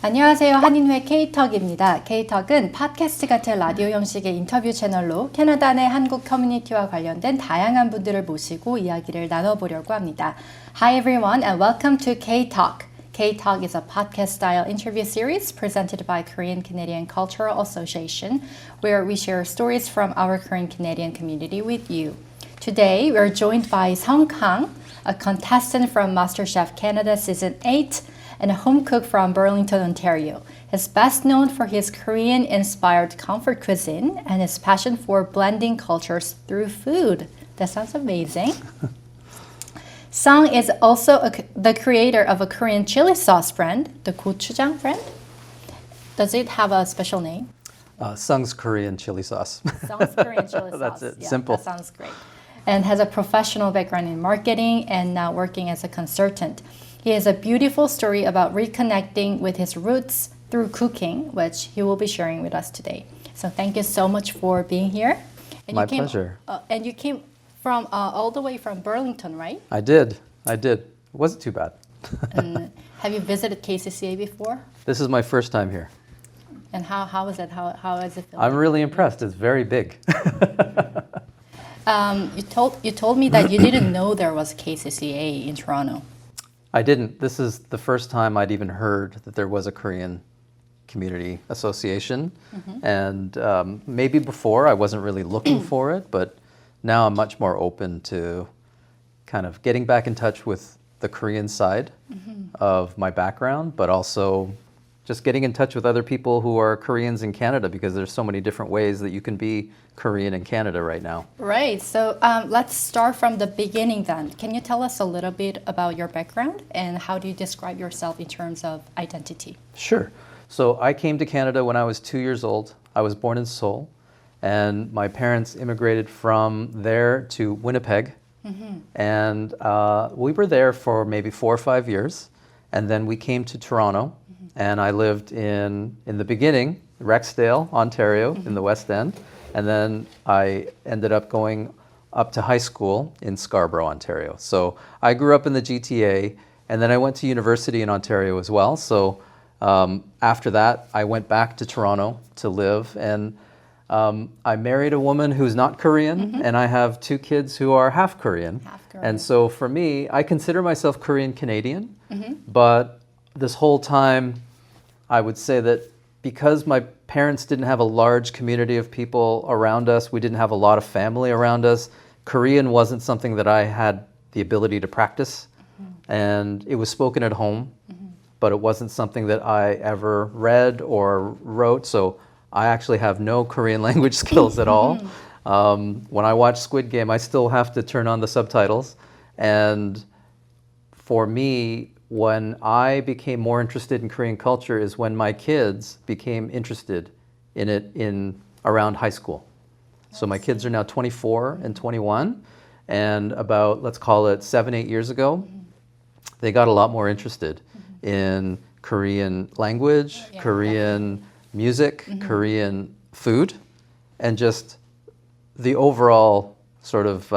안녕하세요. 한인회 K톡입니다. K톡은 팟캐스트 같은 라디오 형식의 인터뷰 채널로 캐나다 내 한국 커뮤니티와 관련된 다양한 분들을 모시고 이야기를 나눠보려고 합니다. Hi everyone and welcome to K-Talk. K-Talk is a podcast-style interview series presented by Korean Canadian Cultural Association, where we share stories from our Korean Canadian community with you. Today, we're joined by Kang, a contestant from MasterChef Canada Season 8, and a home cook from Burlington, Ontario. He's best known for his Korean-inspired comfort cuisine and his passion for blending cultures through food. That sounds amazing. Sung is also the creator of a Korean chili sauce brand, the gochujang brand. Does it have a special name? Sung's Korean chili sauce. Sung's Korean chili sauce. That's it, yeah, simple. That sounds great. And has a professional background in marketing and now working as a consultant. He has a beautiful story about reconnecting with his roots through cooking, which he will be sharing with us today. So thank you so much for being here. And My pleasure. And you came from all the way from Burlington, right? I did. It wasn't too bad. And have you visited KCCA before? This is my first time here. And how is it? How is it feeling? I'm really impressed. It's very big. You told me that you didn't know there was KCCA in Toronto. I didn't. This is the first time I'd even heard that there was a Korean community association. Mm-hmm. And maybe before I wasn't really looking for it, but now I'm much more open to kind of getting back in touch with the Korean side of my background, but also just getting in touch with other people who are Koreans in Canada, because there's so many different ways that you can be Korean in Canada right now. Right. So let's start from the beginning then. Can you tell us a little bit about your background and how do you describe yourself in terms of identity? Sure. So I came to Canada when I was 2 years old. I was born in Seoul, and my parents immigrated from there to Winnipeg. Mm-hmm. And we were there for maybe 4 or 5 years. And then we came to Toronto. And I lived in the beginning, Rexdale, Ontario, in the West End. And then I ended up going up to high school in Scarborough, Ontario. So I grew up in the GTA, and then I went to university in Ontario as well. So after that, I went back to Toronto to live. And I married a woman who's not Korean, and I have 2 kids who are half Korean. And so for me, I consider myself Korean Canadian, but this whole time, I would say that because my parents didn't have a large community of people around us, we didn't have a lot of family around us, Korean wasn't something that I had the ability to practice. And it was spoken at home, but it wasn't something that I ever read or wrote. So I actually have no Korean language skills at all. When I watch Squid Game, I still have to turn on the subtitles. And for me, when I became more interested in Korean culture is when my kids became interested in it around high school. So my kids are now 24 and 21, and about, let's call it 7-8 years ago, they got a lot more interested in Korean language, Korean music, Korean food, and just the overall sort of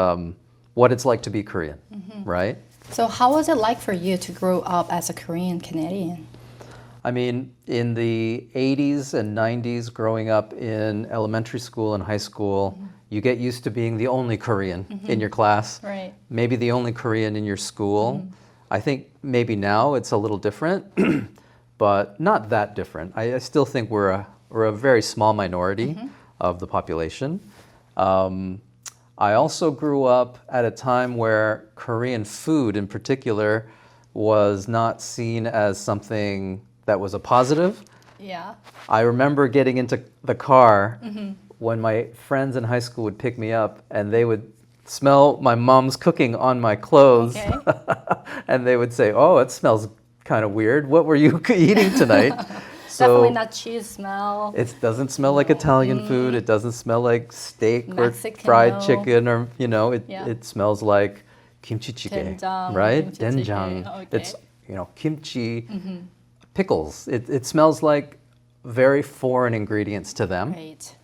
what it's like to be Korean, right? So how was it like for you to grow up as a Korean Canadian? I mean, in the 80s and 90s, growing up in elementary school and high school, you get used to being the only Korean in your class, right? Maybe the only Korean in your school. I think maybe now it's a little different, but not that different. I still think we're a very small minority of the population. I also grew up at a time where Korean food in particular was not seen as something that was a positive. Yeah. I remember getting into the car when my friends in high school would pick me up, and they would smell my mom's cooking on my clothes. Okay. And they would say, "Oh, it smells kind of weird. What were you eating tonight?" Definitely not cheese smell. It doesn't smell like Italian food. It doesn't smell like steak Mexican, or fried no. chicken, or it smells like kimchi jjigae, 된장, right? kimchi Doenjang. jjigae. Okay. It's kimchi, pickles. It smells like very foreign ingredients to them. Right.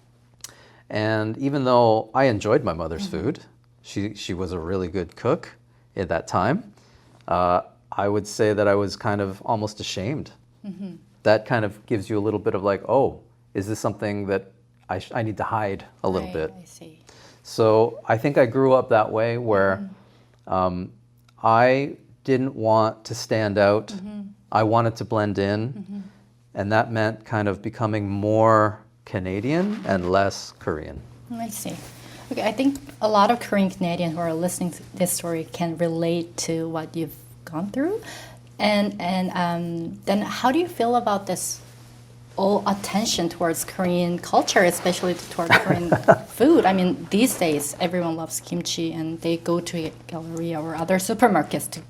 And even though I enjoyed my mother's food, she was a really good cook at that time. I would say that I was kind of almost ashamed that kind of gives you a little bit of like, oh, is this something that I need to hide a little bit? I see. So I think I grew up that way where I didn't want to stand out. I wanted to blend in. And that meant kind of becoming more Canadian and less Korean. I see. Okay, I think a lot of Korean Canadians who are listening to this story can relate to what you've gone through. And then how do you feel about this all attention towards Korean culture, especially toward Korean food? I mean, these days everyone loves kimchi and they go to a Galleria or other supermarkets to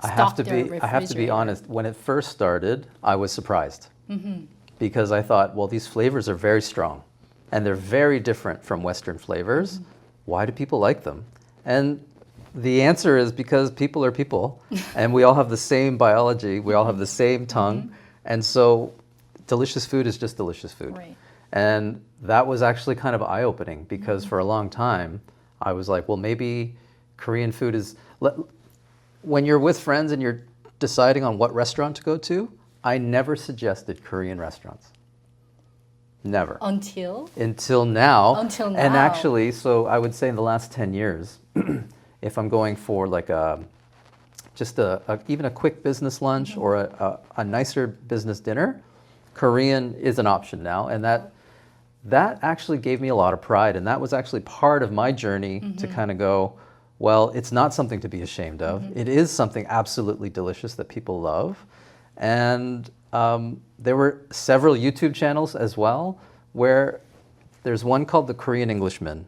stock their refrigerator. I have to be honest, when it first started, I was surprised. Because I thought, well, these flavors are very strong and they're very different from Western flavors. Why do people like them? And the answer is because people are people and we all have the same biology, we all have the same tongue. And so delicious food is just delicious food. Right. And that was actually kind of eye-opening because for a long time, I was like, well, maybe Korean food is... When you're with friends and you're deciding on what restaurant to go to, I never suggested Korean restaurants. Never. Until now. Until now. And actually, so I would say in the last 10 years, if I'm going for like even a quick business lunch or a nicer business dinner, Korean is an option now. And that actually gave me a lot of pride. And that was actually part of my journey to kind of go, well, it's not something to be ashamed of. It is something absolutely delicious that people love. And there were several YouTube channels as well, where there's one called The Korean Englishman,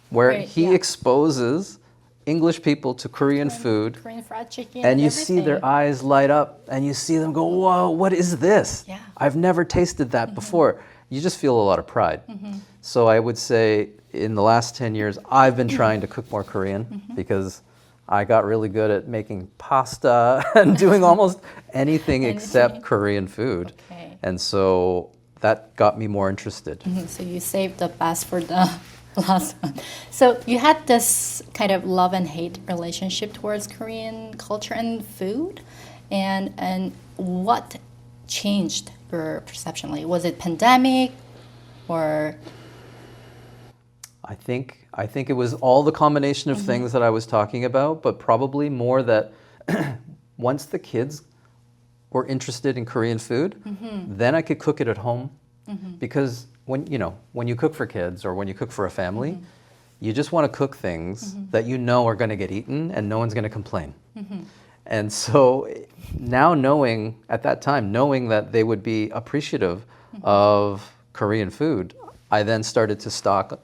where he exposes English people to Korean food. Korean fried chicken. And you see their eyes light up and you see them go, whoa, what is this? Yeah. I've never tasted that before. You just feel a lot of pride. So I would say in the last 10 years, I've been trying to cook more Korean because I got really good at making pasta and doing almost anything except Korean food. Okay. And so that got me more interested. So you saved the best for the last one. So you had this kind of love and hate relationship towards Korean culture and food. And what changed your perception? Like, was it pandemic or... I think it was all the combination of things that I was talking about, but probably more that once the kids were interested in Korean food, then I could cook it at home. Because when you cook for kids or when you cook for a family, you just want to cook things that you know are going to get eaten and no one's going to complain. And so now knowing that they would be appreciative of Korean food, I then started to stock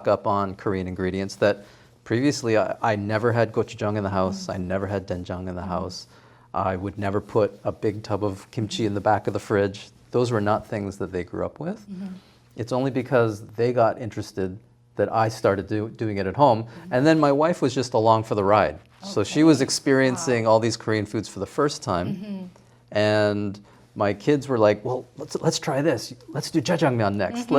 up on Korean ingredients that previously I never had gochujang in the house. I never had doenjang in the house. I would never put a big tub of kimchi in the back of the fridge. Those were not things that they grew up with. It's only because they got interested that I started doing it at home. And then my wife was just along for the ride. So she was experiencing all these Korean foods for the first time. And my kids were like, well, let's try this. Let's do jjajangmyeon next.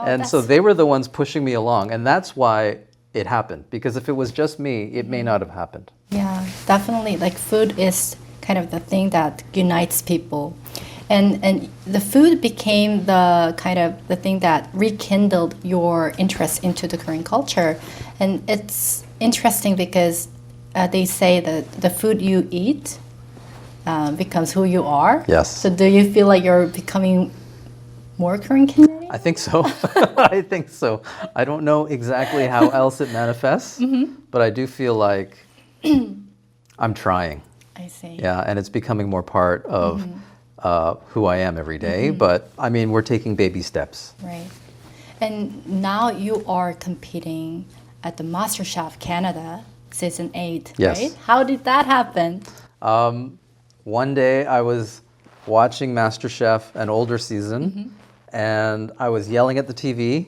And so they were the ones pushing me along. And that's why it happened. Because if it was just me, it may not have happened. Yeah, definitely. Like food is kind of the thing that unites people. And the food became the kind of the thing that rekindled your interest into the Korean culture. And it's interesting because they say that the food you eat becomes who you are. Yes. So do you feel like you're becoming more Korean Canadian? I think so. I think so. I don't know exactly how else it manifests, but I do feel like I'm trying. I see. Yeah, and it's becoming more part of who I am every day. But I mean, we're taking baby steps. Right. And now you are competing at the MasterChef Canada season 8, Yes. right? How did that happen? One day I was watching MasterChef, an older season, and I was yelling at the TV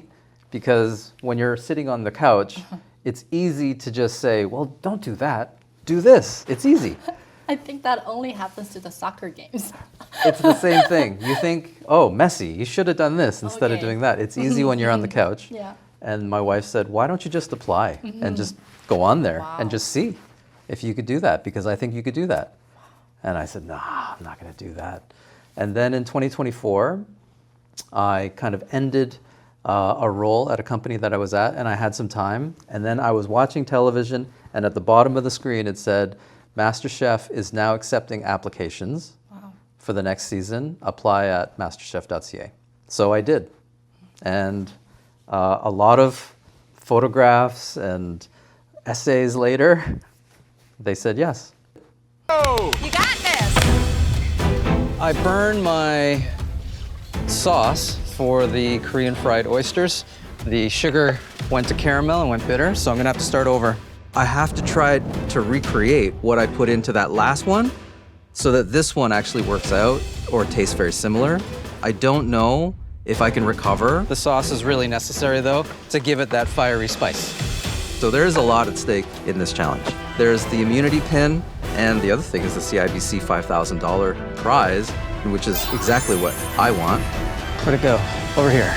because when you're sitting on the couch, it's easy to just say, well, don't do that. Do this. It's easy. I think that only happens to the soccer games. It's the same thing. You think, oh, Messi, you should have done this instead of Okay. doing that. It's easy when you're on the couch. Yeah. And my wife said, why don't you just apply and just go on there and just see if you could do that, because I think you could do that. And I said, nah, I'm not going to do that. And then in 2024, I kind of ended a role at a company that I was at, and I had some time. And then I was watching television, and at the bottom of the screen it said, MasterChef is now accepting applications for the next season. Apply at masterchef.ca. So I did. And a lot of photographs and essays later, they said yes. Oh! You got this! I burned my sauce for the Korean fried oysters. The sugar went to caramel and went bitter, so I'm gonna have to start over. I have to try to recreate what I put into that last one so that this one actually works out or tastes very similar. I don't know if I can recover. The sauce is really necessary though to give it that fiery spice. So there is a lot at stake in this challenge. There's the immunity pin, and the other thing is the CIBC $5,000 prize, which is exactly what I want. Where'd it go? Over here.